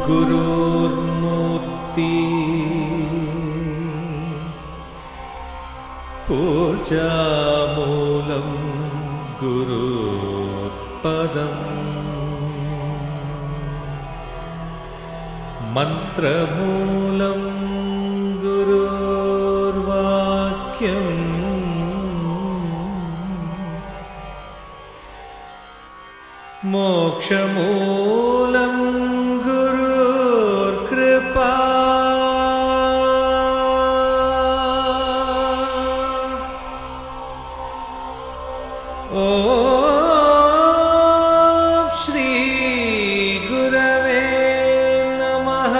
गुरुर्मूर्ति पूजामूलं गुरुर्पदम् मन्त्रमूलं गुरुर्वाक्यम् मोक्षमूलं गुरुर्कृपा ॐ श्री गुरवे नमः।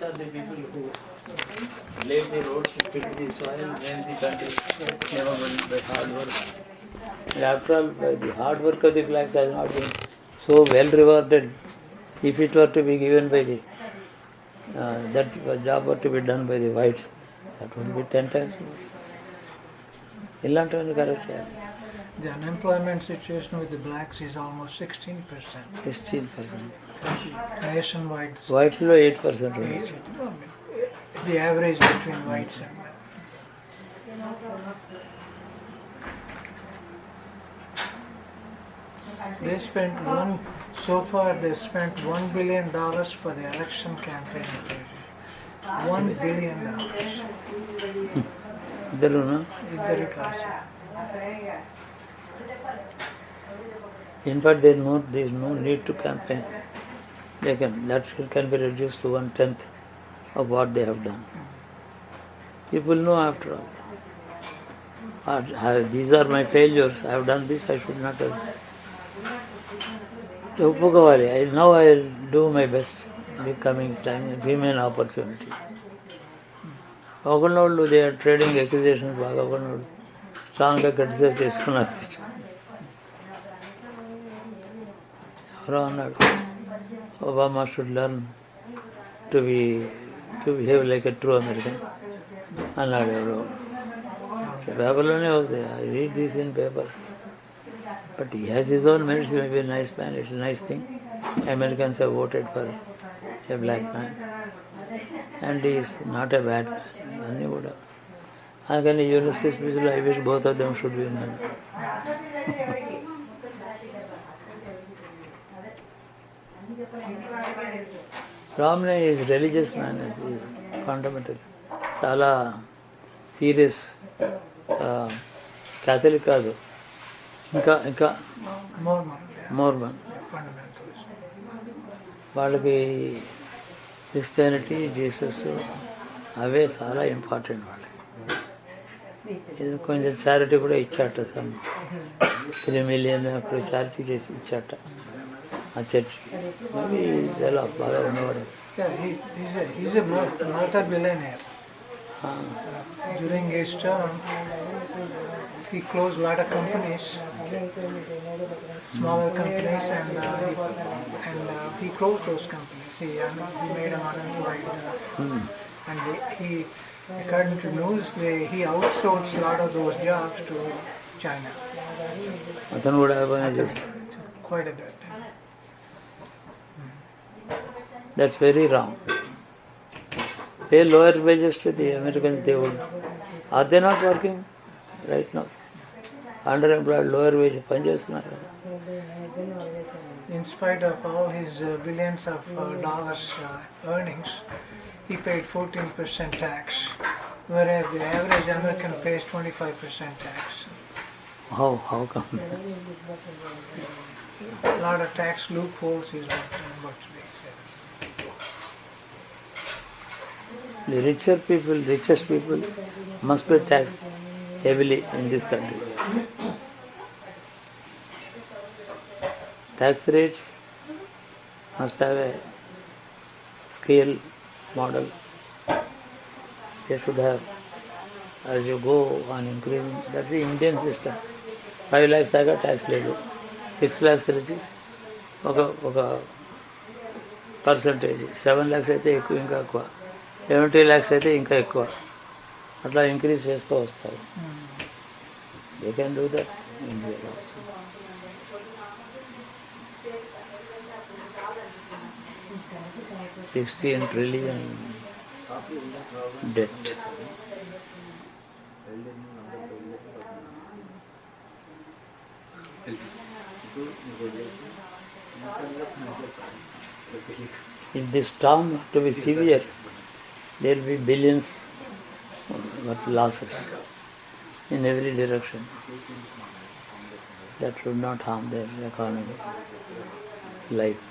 Are the people who laid the roads, filled the soil, made the country never won by hard work. And after all, by the hard work of the blacks has not been so well rewarded. If it were to be given by the that job were to be done by the whites, that would be 10 times more. ఇలాంటివన్నీ correct చేయాలి. The unemployment situation with the blacks is almost 16%. 16%. Nationwide, వైట్స్లో 8% ఉంది. the average between whites and men. They spent so far they spent $1 billion for the election campaign. $1 billion. ఇద్దరునా? ఇద్దరి కాసు. In fact, there is no need to campaign. That can be reduced to 1/10 of what they have done. People know after all. These are my failures. I have done this. I should not have. So, ఒప్పుకోవాలి. Now I will do my best. Becoming time, give me an opportunity. ఒకళ్ళు they are trading accusations బాగా ఒకళ్ళు స్ట్రాంగ్గా criticise చేసుకున్నారు. ఎవరో అన్నాడు Obama should learn to behave like a true American అన్నాడు ఎవరో. పేపర్లోనే వస్తాయి. I read this in paper. But he has his own merits. May be nice man. It's nice thing. Americans have voted for a black man and is not a bad man. అన్నీ కూడా అందుకని university స్పీచ్లో I wish both of them should be ఉన్నాడు. రామ్నే is religious man. Fundamental చాలా serious Catholic కాదు, ఇంకా Mormon. వాళ్ళకి Christianity, Jesus అవే చాలా ఇంపార్టెంట్ వాళ్ళకి. ఇది కొంచెం చారిటీ కూడా ఇచ్చాట. సమ్ 3 million అప్పుడు చారిటీ చేసి ఇచ్చాట ఆ చర్చికి. మరి చాలా బాగా ఉన్నవాడు. He's a multi-billionaire. During his term, he closed a lot of companies, smaller companies, and he closed those companies. He made them unemployed. And he, according to news, he outsourced a lot of those jobs to China. అతను కూడా చేశాడు. Quite a bit. That's very wrong. Pay lower wages to the Americans. They would. Are they not working right now? Underemployed, lower wage పనిచేస్తున్నారు. In spite of all his billions of dollars earnings, he paid 14% tax, whereas the average American pays 25% tax. How come? A lot of tax loopholes is what we said. The richest people must be taxed heavily in this country. Tax rates must have a scale model. They should have, as you go on increasing. That's the Indian system. 5 lakhs tax లేదు, 6 lakhs Richie ఒక percentage 7 lakhs అయితే ఎక్కువ, ఇంకా ఎక్కువ, 70 lakhs అయితే ఇంకా ఎక్కువ, అట్లా ఇంక్రీజ్ చేస్తూ వస్తారు. దే కెన్ డూ దట్ ఇండియాలో. 16 trillion debt. If this storm to be severe, there will be billions of losses in every direction. That should not harm their economy, life.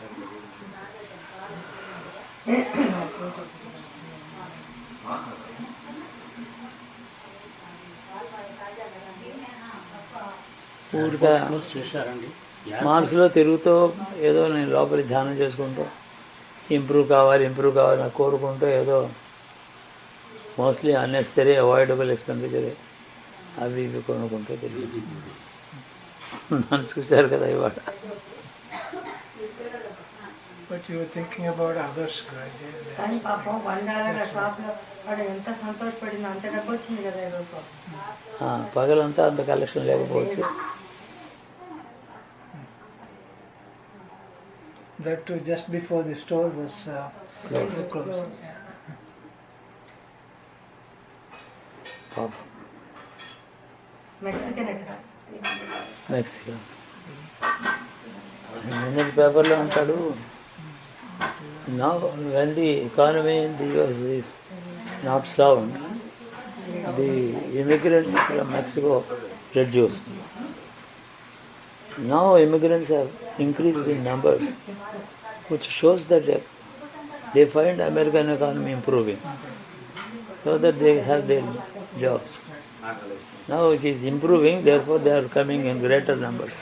ఊరిగా మనసులో తిరుగుతూ ఏదో నేను లోపలి ధ్యానం చేసుకుంటూ ఇంప్రూవ్ కావాలి అని కోరుకుంటూ ఏదో మోస్ట్లీ అన్నెసరీ అవాయిడబుల్ ఎక్స్పెండిచర్ అవి ఇవి కొనుక్కుంటూ తిరిగి నన్ను చూశారు కదా ఇవాళ. But you were thinking about others, right? కానీ పాపం $1 షాప్లో వాడు ఎంత సంతోషపడిందో, అంత డబ్బు వచ్చింది కదా ఈరోజు. పగలంతా అంత కలెక్షన్ లేకపోవచ్చు. That too, just before the store was closed. Mexican నిన్నటి పేపర్లో అంటాడు, now when the economy in the US is not sound, the immigrants from Mexico reduced. Now immigrants have increased in numbers, which shows that they find American economy improving, so that they have their jobs. Now it is improving, therefore they are coming in greater numbers.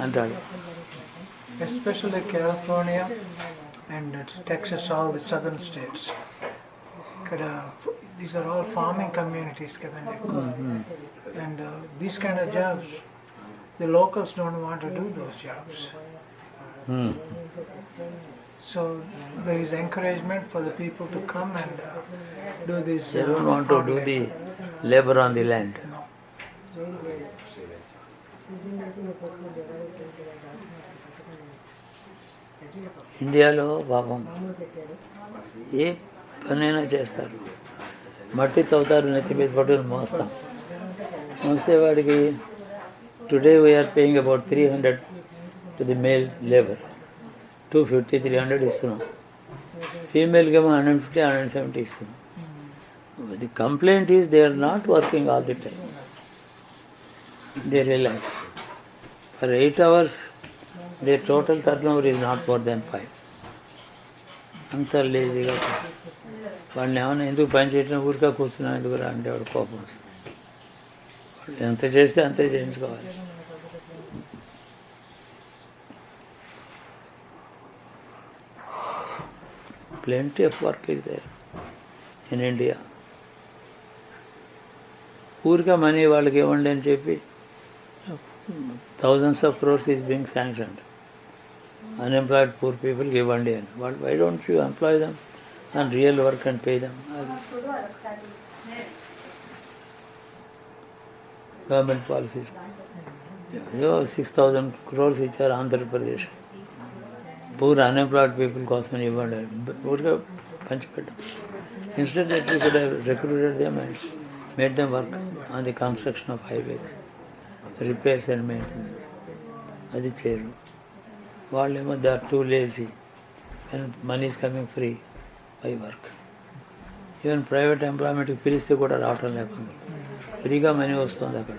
అంటాడు. Especially California and Texas, all the southern states. These are all farming communities, and these kind of jobs, the locals don't want to do those jobs. So there is encouragement for the people to come and do this. They don't want to do the labor on the land. No. ఇండియాలో పాపం ఏ పనైనా చేస్తారు, మట్టి తవ్వుతారు, నెత్తి మీద పట్టుకుని మోస్తే వాడికి today we are paying about 300 to the male labour, 250, 300 ఇస్తున్నాం. ఫీమేల్కి ఏమో 150, 170 ఇస్తున్నాం. The complaint is they are not working all the time. They relax for 8 hours. Their total turnover is not more than 5. అంత లేజీగా వాడిని ఏమైనా ఎందుకు పని చేయడం, ఊరికా కూర్చున్నా ఎందుకు రా అంటే వాడు కోపం వస్తుంది. వాళ్ళు ఎంత చేస్తే అంతే చేయించుకోవాలి. Plenty of work is there in India. ఊరికా మనీ వాళ్ళకి ఇవ్వండి అని చెప్పి thousands of crores is being sanctioned. Unemployed poor people ఇవ్వండి అని. Why don't you employ them and real work and pay them? Government policies. 6,000 crores ఇచ్చారు Andhra Pradesh. Poor unemployed people కోసం ఇవ్వండి, ఊరిగా పంచిపెట్టాం. Instead that we could have recruited them and made them work on the construction of highways, repairs and maintenance. అది చేయరు. వాళ్ళేమో they are too lazy and money is coming free by work. Even private ఎంప్లాయ్మెంట్కి పిలిస్తే కూడా రావటం లేకుండా ఫ్రీగా money వస్తుంది అక్కడ.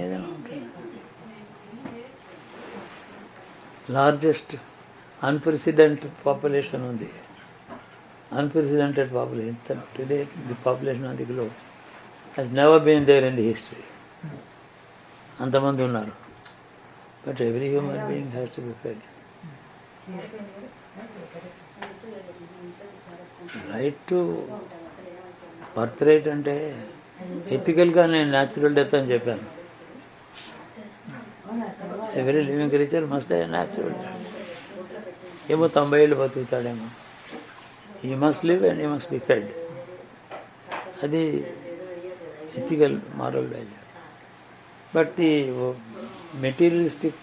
ఏదైనా ఉంటుంది. లార్జెస్ట్ అన్ప్రెసిడెంటెడ్ పాపులేషన్ ఉంది. Unprecedented population. Today the population of the globe has never been there in the history. అంతమంది ఉన్నారు. But every human being has to be fed. Right to birth rate అంటే ఎథికల్గా నేను natural death అని చెప్పాను. Every living creature must die natural. ఏమో 90 ఏళ్ళు బతుకుతాడేమో. He must live and he must be fed. అది ethical moral value. But the materialistic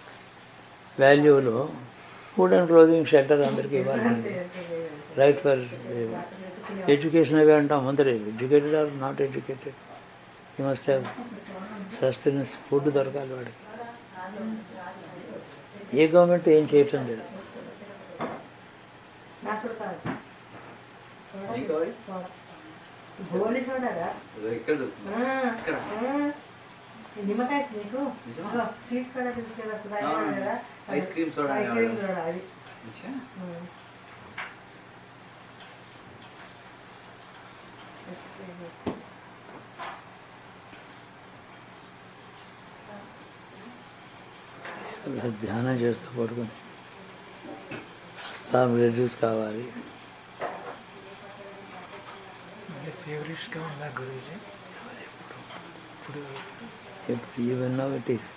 వాల్యూలో food and clothing, shelter అందరికీ ఇవ్వాలండి. రైట్ ఫర్ ఎడ్యుకేషన్ అవి అంటాం. అందరూ educated or not educated, you must have sustenance. Food దొరకాలి వాడికి. ఏ గవర్నమెంట్ ఏం చేయటం లేదు. గోళీ సోడారా? నిమ్మకాయ నీకు స్వీట్ సోడా తీసుకెళ్ళా. Ice cream soda. Ice cream soda అది. ధ్యానం చేస్తూ పడుకొని స్థానం రెడ్యూస్ కావాలి. ఫేవరెట్స్గా ఉందా గురూజీ? ఇప్పుడు even now it is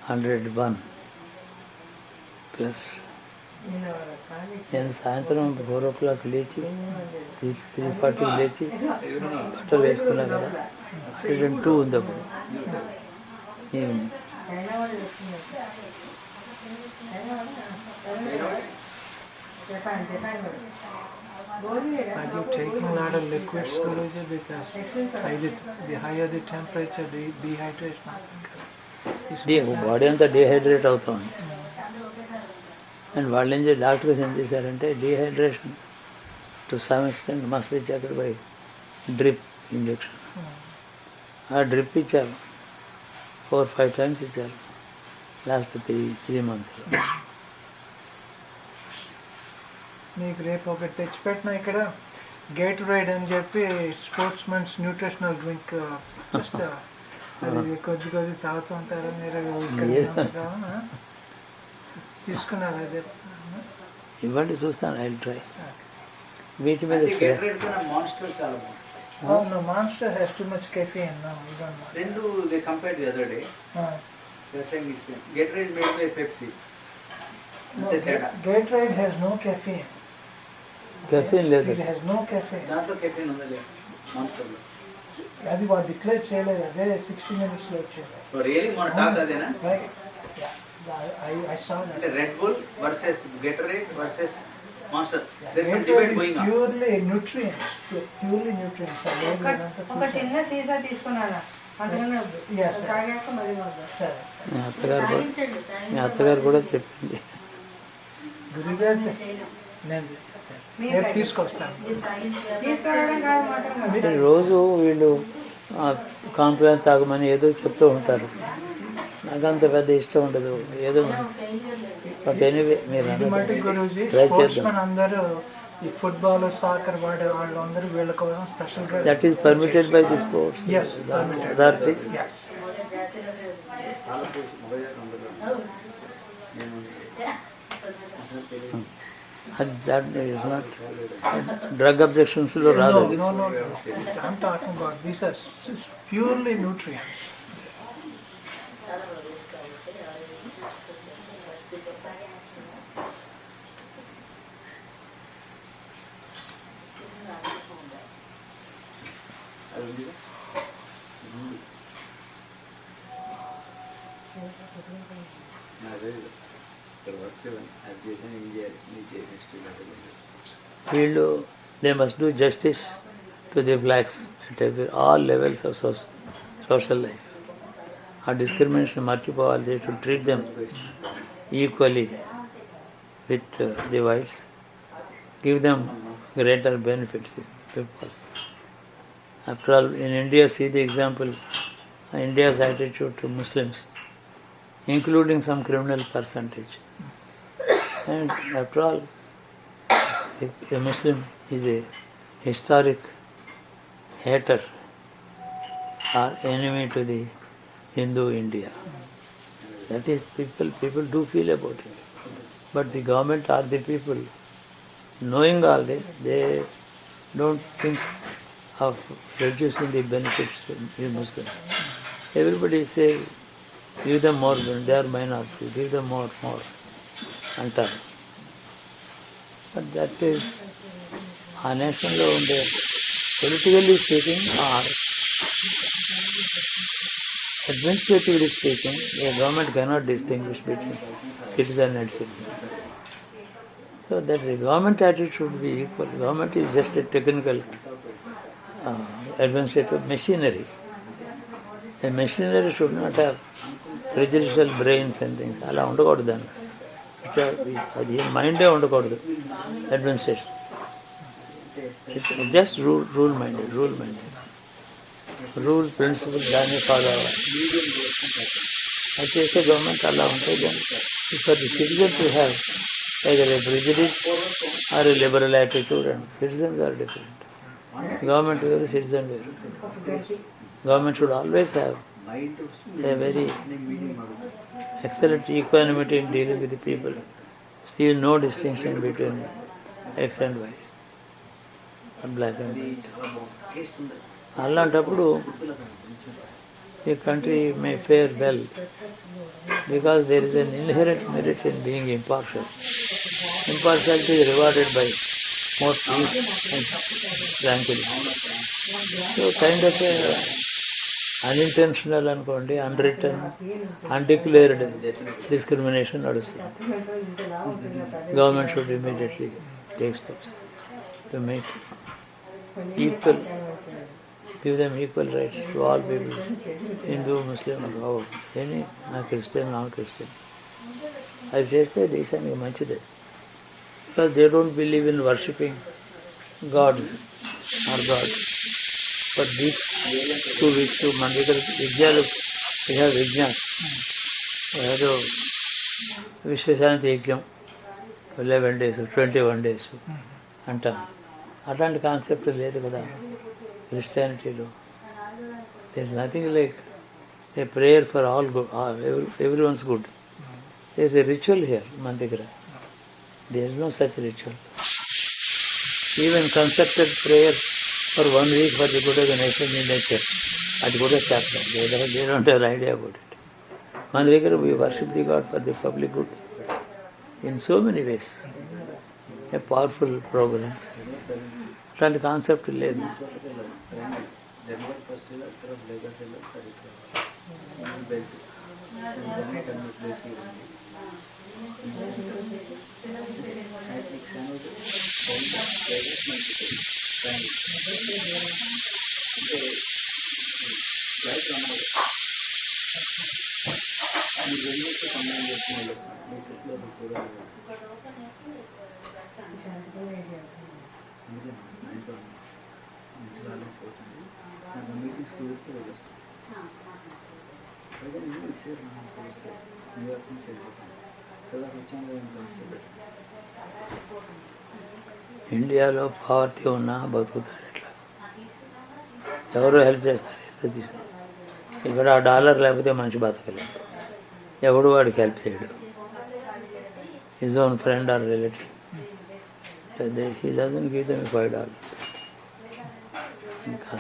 101 plus. నేను సాయంత్రం 4 o'clock లేచి 3:40 లేచి బట్టలు వేసుకున్నా కదా. 102 ఉంది అప్పుడు evening. Are you taking a lot of liquids, Guruji? Because the higher the temperature, the dehydration body అంతా డిహైడ్రేట్ అవుతుంది. అండ్ వాళ్ళు ఏం చేసి డాక్టర్స్ ఏం చేశారంటే dehydration to some extent must be checked by drip injection. ఆ డ్రిప్ ఇచ్చారు 4-5 times ఇచ్చారు లాస్ట్ 3 months. నీకు రేపు ఒకటి తెచ్చిపెట్టిన ఇక్కడ గేట్ రైడ్ అని చెప్పి స్పోర్ట్స్మెన్స్ న్యూట్రిషనల్ డ్రింక్. జస్ట్ అది కొద్ది తాగుతూ ఉంటారు మీరు. తీసుకున్నారు అదే ఇవ్వండి చూస్తాను. I try. వీటి మీద మాన్స్టర్ చాలా బాగుంది. Oh no, Monster has too much caffeine. No, you don't want. Rendu they compared the other day. They're saying it's Gatorade made by Pepsi. No, Gatorade has no caffeine. Caffeine లేదు. It has no caffeine. దాంట్లో caffeine ఉందా? Monster లో అది వాడు declare చేయలేదు. అదే 60 minutes లో వచ్చేది. సో రియల్లీ మన టాక్ అదేనా? Right. Yeah. I saw that. అంటే Red Bull versus Gatorade versus Monster. There's some debate going on. Purely nutrients. Purely nutrients. ఒక చిన్న సీసా తీసుకున్నాను. అందులోనే Yes, sir. తాగాక మరి సరే. మీ అత్తగారు కూడా చెప్పింది. గురుగారు నేను రేపు తీసుకొస్తాను. తీసుకురావడం కాదు మాత్రం రోజు వీళ్ళు కాంప్లైంట్ తాగమని ఏదో చెప్తూ ఉంటారు. నాకు అంత పెద్ద ఇష్టం ఉండదు. ఏదో బట్ ఎనీవే మీరు ఇది మటుకు గురూజీ ట్రై స్పోర్ట్స్ చేద్దాం. మెన్ అందరూ ఈ ఫుట్బాల్ సాకర్ వాడే వాళ్ళందరూ వీళ్ళ కోసం స్పెషల్ గా. That is permitted by the sports Yes, permitted. Authorities. Yes. That is not drug అబ్జెక్షన్స్లో రాదు. No, no. I'm talking about these are just purely nutrients. వీళ్ళు they must do justice to the blocks at all levels of social life. ఆ discrimination మర్చిపోవాలి. They should treat them equally with the whites, give them greater benefits if possible. After all, in India, see the example, India's attitude to Muslims, including some criminal percentage. And after all, if a Muslim is a historic hater or enemy to the Hindu India, that is people do feel about it. But the government or the people, knowing all this, they don't think of reducing the benefits to the Muslims. Everybody say Give them more, they are minority, give them more అంటారు. But that is ఆ నేషన్లో ఉండే politically speaking or administratively speaking, the government cannot distinguish between citizen and citizen. So that the government attitude should be equal. Government is just a technical administrative machinery. A machinery should not have prejudicial brains and things. అలా ఉండకూడదు దాన్ని. అది మైండే ఉండకూడదు administration. Just rule minded rule principle దాన్ని follow అవ్వాలి. అది చేసే గవర్నమెంట్ అలా ఉంటే for the citizen to have either a prejudice or a liberal attitude, and citizens are different. Government వేరు, citizen వేరు. Government should always have a very excellent equanimity in dealing with the people. See no distinction between X and Y, black and white. అలాంటప్పుడు ఈ country May fair well because there is an inherent merit in being impartial. Impartiality is rewarded by more peace and tranquility. So kind of a unintentional అనుకోండి, unwritten, undeclared discrimination నడుస్తుంది. Government should immediately take steps to make equal, give them equal rights to all people, Hindu, Muslim, or any, Christian, non-Christian. అది చేస్తే దేశానికి మంచిదే. Because they don't believe in worshipping gods or God. For these 2 weeks, మన దగ్గర యజ్ఞాలు, we have యజ్ఞాలు, ఏదో విశ్వశాంతి యజ్ఞం 11 days, 21 days అంటాం. అట్లాంటి కాన్సెప్ట్ లేదు కదా క్రిస్టియానిటీలో. there is nothing like a prayer for all good, everyone's good. There is a ritual here మన దగ్గర. There is no such ritual. Even constructed prayer for 1 week for the good of the nation in nature, అది కూడా చేస్తారు. They don't have an idea about it. మన దగ్గర we worship the God for the public good in so many ways. A powerful program. అట్లాంటి concept లేదు. ఇండియాలో poverty ఉన్నా బతుకుతాడు ఎట్లా, ఎవరు హెల్ప్ చేస్తారు? ఎంత తీసుకు ఇక్కడ ఆ డాలర్ లేకపోతే మనిషి బతకలేదు. ఎవడు వాడికి హెల్ప్ చేయడు. His own friend or relative, he doesn't give them $5. ఇంకా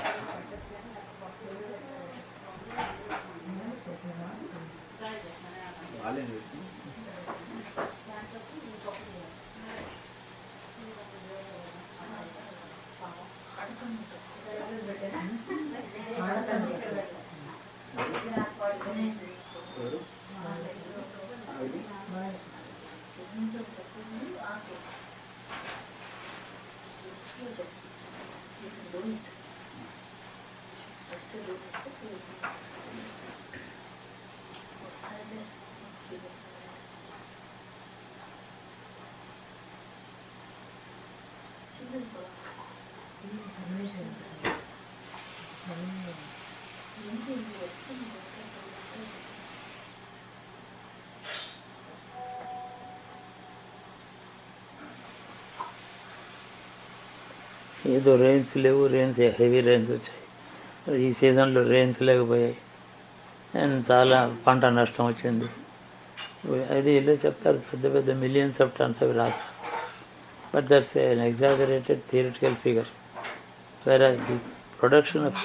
ఏదో రెయిన్స్ లేవు, హెవీ రెయిన్స్ వచ్చాయి. ఈ సీజన్లో రెయిన్స్ లేకపోయాయి అండ్ చాలా పంట నష్టం వచ్చింది. అది ఇలా చెప్తారు, పెద్ద పెద్ద మిలియన్స్ ఆఫ్ టన్స్ అవి రాస్తారు. But that's an exaggerated theoretical figure, whereas the production of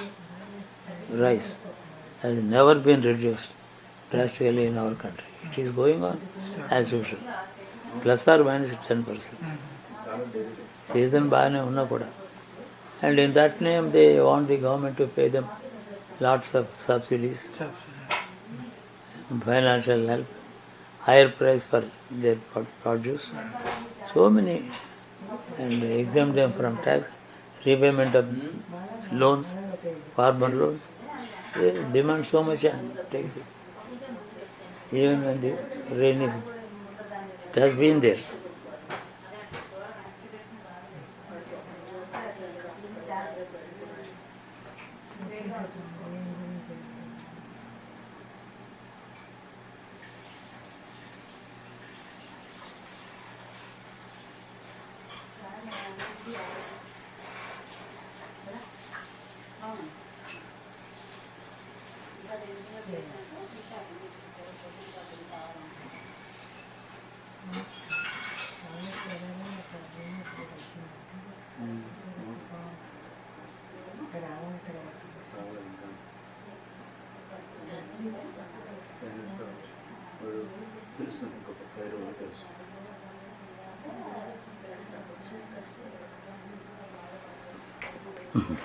rice has never been reduced drastically in our country. It is going on as usual. Plus or minus 10%. Season బాగానే ఉన్నా కూడా. And in that name they want the government to pay them lots of subsidies, financial help, higher price for their produce. So many, and exempt them from tax, repayment of loans, farmer loans. They demand so much and take it. Even when the rain is, it has been there.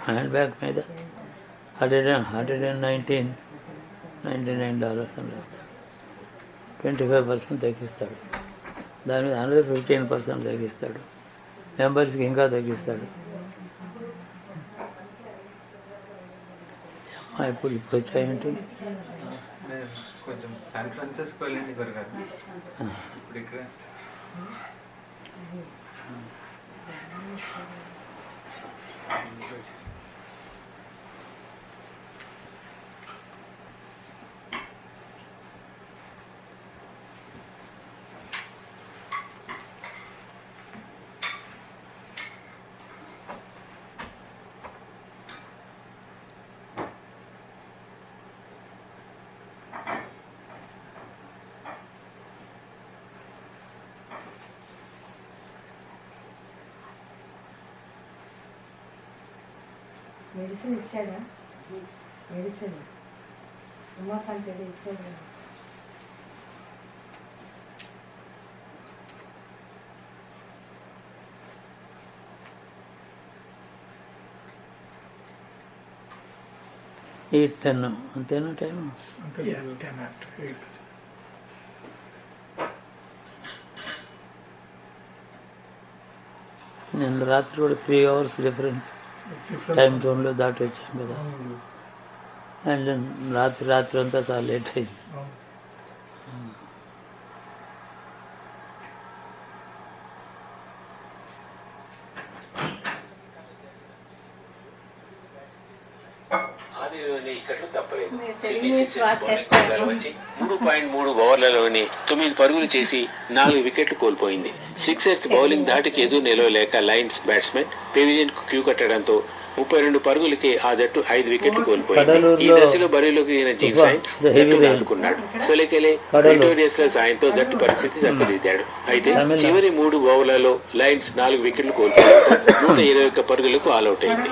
Hand bag మీద $199 అని రాస్తాడు. 25% తగ్గిస్తాడు. దాని మీద 115% తగ్గిస్తాడు. మెంబర్స్కి ఇంకా తగ్గిస్తాడు. ఇప్పుడు వచ్చాయంటే కొంచెం శాన్ ఫ్రాన్సిస్కో వెళ్ళండి గారు. ఇప్పుడు ఇక్కడ మెడిసిన్ ఇచ్చాడా? మెడిసిన్ ఉమాకాంత్ ఏదో ఇచ్చాడు. ఎయిట్ 10 అంతేనా టైం? Yeah, 10 after 8. నిన్న రాత్రి కూడా 3 hours డిఫరెన్స్ టైం జోన్లో దాటి వచ్చాం కదా. అండ్ రాత్రి అంతా చాలా లేట్ అయింది. ఆదిలోని ఇక్కట్లు తప్పలేదు. 3.3 ఓవర్లలోని 9 పరుగులు చేసి 4 వికెట్లు కోల్పోయింది. సిక్సర్స్ బౌలింగ్ ధాటికి ఎదురు నిలవలేక లయన్స్ బ్యాట్స్మెన్ పెవిలియన్ కు క్యూ కట్టడంతో 32 పరుగులకి ఆ జట్టు 5 వికెట్లు కోల్పోయింది. ఈ దశలో బరిలోకి దిగిన జీన్ సైన్స్ జట్టును ఆదుకున్నాడు. సొలెకెలే విక్టోరియస్ ల సాయంతో జట్టు పరిస్థితి చక్కదిద్దాడు. అయితే చివరి 3 ఓవర్లలో లయన్స్ 4 వికెట్లు కోల్పోవడంతో 121 పరుగులకు ఆలౌట్ అయింది.